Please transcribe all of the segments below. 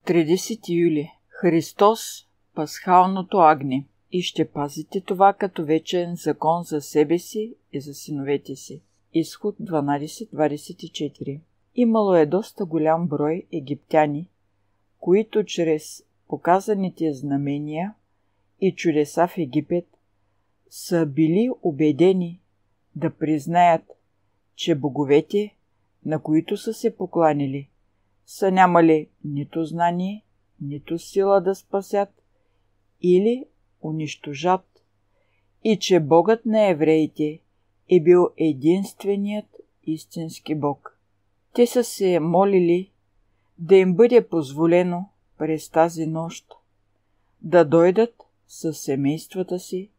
30 юли. Христос – пасхалното агне, и ще пазите това като вечен закон за себе си и за синовете си. Изход 12:24. Имало е доста голям брой египтяни, които чрез показаните знамения и чудеса в Египет са били убедени да признаят, че боговете, на които са се покланили, са нямали нито знание, нито сила да спасят или унищожат, и че Богът на евреите е бил единственият истински Бог. Те са се молили да им бъде позволено през тази нощ да дойдат със семействата си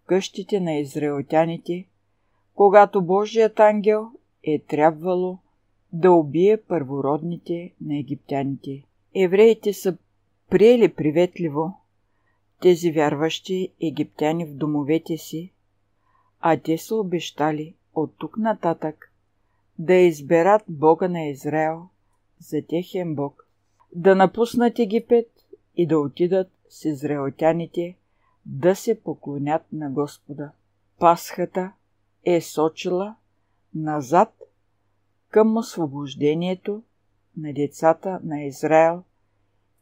в къщите на израелтяните, когато Божият ангел е трябвало да убие първородните на египтяните. Евреите са приели приветливо тези вярващи египтяни в домовете си, а те са обещали от тук нататък да изберат Бога на Израел за техен Бог, да напуснат Египет и да отидат с израелтяните да се поклонят на Господа. Пасхата е сочила назад към освобождението на децата на Израел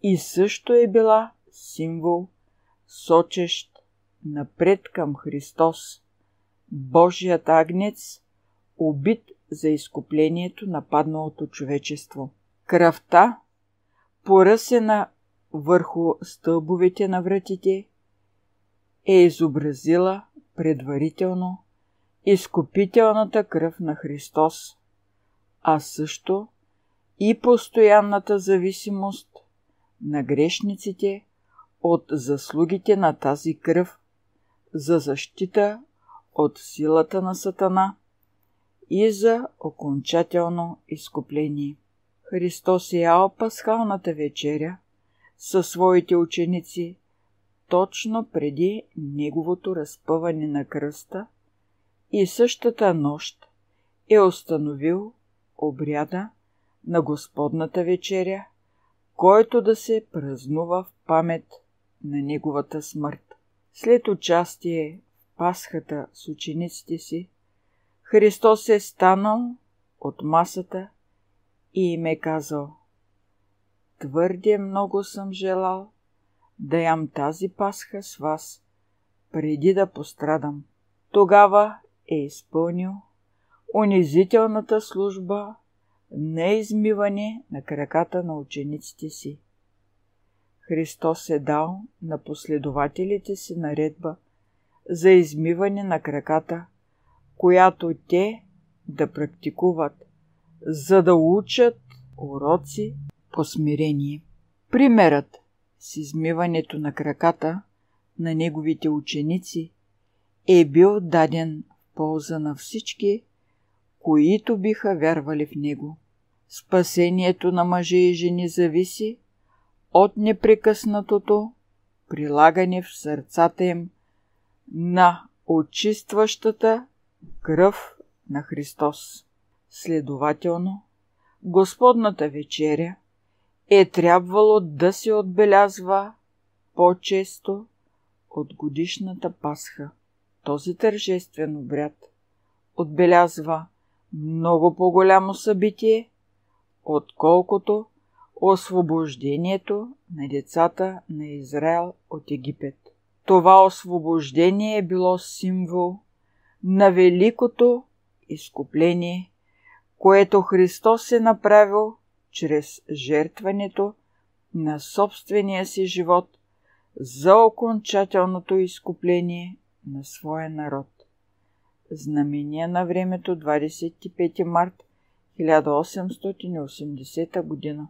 и също е била символ, сочещ напред към Христос, Божият агнец, убит за изкуплението на падналото човечество. Кръвта, поръсена върху стълбовете на вратите, е изобразила предварително изкупителната кръв на Христос, а също и постоянната зависимост на грешниците от заслугите на тази кръв за защита от силата на Сатана и за окончателно изкупление. Христос е ял пасхалната вечеря със своите ученици точно преди неговото разпъване на кръста и същата нощ е установил обряда на Господната вечеря, който да се празнува в памет на неговата смърт. След участие в Пасхата с учениците си, Христос е станал от масата и им е казал: „Твърде много съм желал да ям тази Пасха с вас, преди да пострадам.“ Тогава е изпълнил унизителната служба на измиване на краката на учениците си. Христос е дал на последователите си наредба за измиване на краката, която те да практикуват, за да учат уроци по смирение. Примерът с измиването на краката на неговите ученици е бил даден в полза на всички, които биха вярвали в него. Спасението на мъже и жени зависи от непрекъснатото прилагане в сърцата им на очистващата кръв на Христос. Следователно, Господната вечеря е трябвало да се отбелязва по-често от годишната Пасха. Този тържествен обряд отбелязва много по-голямо събитие, отколкото освобождението на децата на Израел от Египет. Това освобождение е било символ на великото изкупление, което Христос е направил чрез жертването на собствения си живот за окончателното изкупление на своя народ. Знамения на времето, 25 март 1880 година.